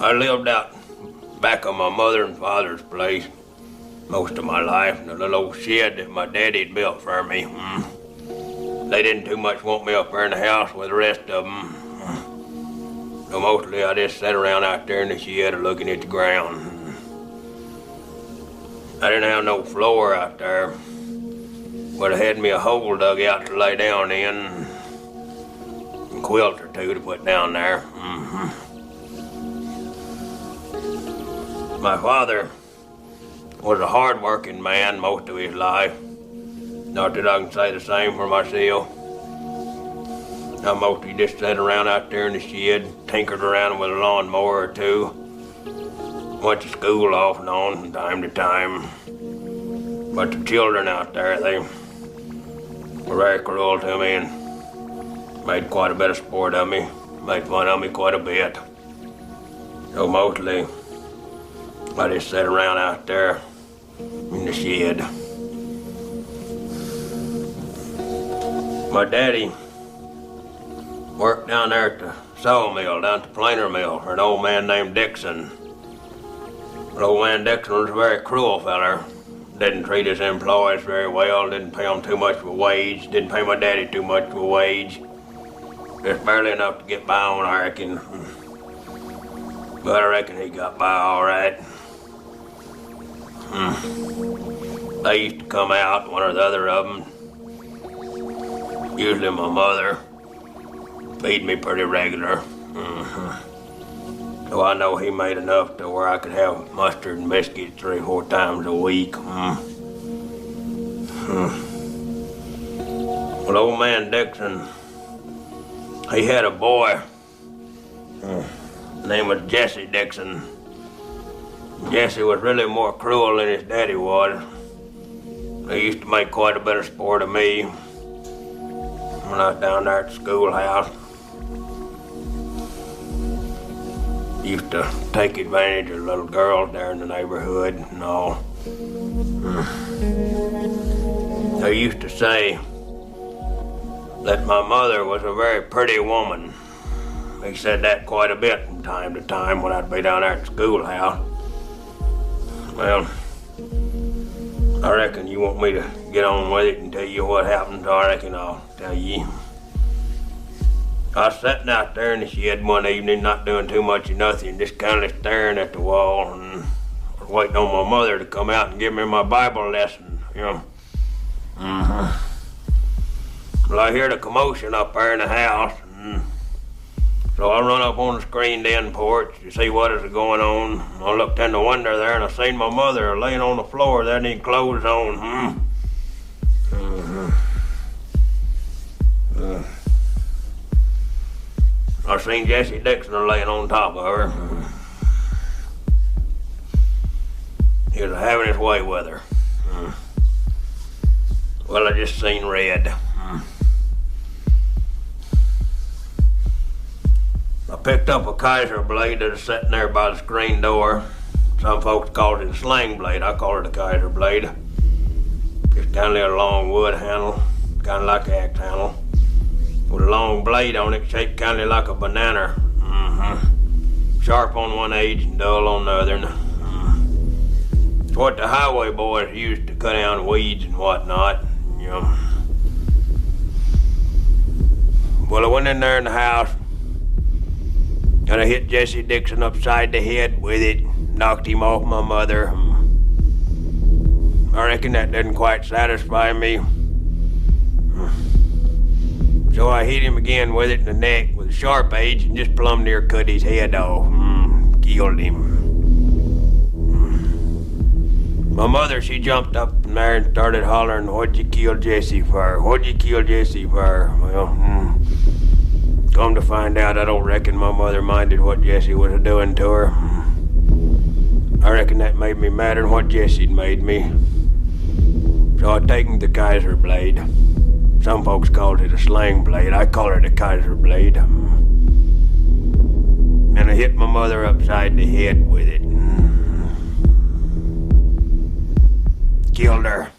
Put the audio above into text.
I lived out back of my mother and father's place most of my life in a little old shed that my daddy'd built for me. They didn't too much want me up there in the house with the rest of them. So mostly I just sat around out there in the shed looking at the ground. I didn't have no floor out there, but I had me a hole dug out to lay down in, and a quilt or two to put down there. My father was a hard-working man most of his life. Not that I can say the same for myself. I mostly just sat around out there in the shed, tinkered around with a lawnmower or two. Went to school off and on from time to time. But the children out there, they were very cruel to me and made quite a bit of sport of me. Made fun of me quite a bit. So mostly, I just sat around out there in the shed. My daddy worked down there at the sawmill, down at the planer mill, for an old man named Dixon. But old man Dixon was a very cruel feller. Didn't treat his employees very well, didn't pay them too much of a wage, didn't pay my daddy too much of a wage. Just barely enough to get by on, I reckon. But I reckon he got by all right. They used to come out, one or the other of them. Usually my mother. Feed me pretty regular. So I know he made enough to where I could have mustard and biscuits 3 or 4 times a week. Well, old man Dixon, he had a boy. His name was Jesse Dixon. Jesse was really more cruel than his daddy was. He used to make quite a bit of sport of me when I was down there at the schoolhouse. Used to take advantage of little girls there in the neighborhood and all. They used to say that my mother was a very pretty woman. They said that quite a bit from time to time when I'd be down there at the schoolhouse. Well, I reckon you want me to get on with it and tell you what happened, so I reckon I'll tell you. I was sitting out there in the shed one evening, not doing too much of nothing, just kind of staring at the wall and waiting on my mother to come out and give me my Bible lesson, you know. Well, I heard a commotion up there in the house, and so I run up on the screened-in porch to see what is going on. I looked in the window there and I seen my mother laying on the floor there, and clothes on. I seen Jesse Dixon laying on top of her. He was having his way with her. Well, I just seen red. I picked up a Kaiser blade that was sitting there by the screen door. Some folks called it a sling blade. I call it a Kaiser blade. Just kind of a long wood handle, kind of like an axe handle, with a long blade on it, shaped kind of like a banana. Sharp on one edge and dull on the other. It's what the highway boys used to cut down weeds and whatnot, you know. Well, I went in there in the house and I hit Jesse Dixon upside the head with it, knocked him off my mother. I reckon that didn't quite satisfy me. So I hit him again with it in the neck with a sharp edge and just plumb near cut his head off. Killed him. My mother, she jumped up in there and started hollering, "What'd you kill Jesse for? What'd you kill Jesse for?" Well, come to find out, I don't reckon my mother minded what Jesse was doing to her. I reckon that made me madder than what Jesse'd made me. So I taken the Kaiser blade. Some folks called it a sling blade. I call it a Kaiser blade. And I hit my mother upside the head with it. Killed her.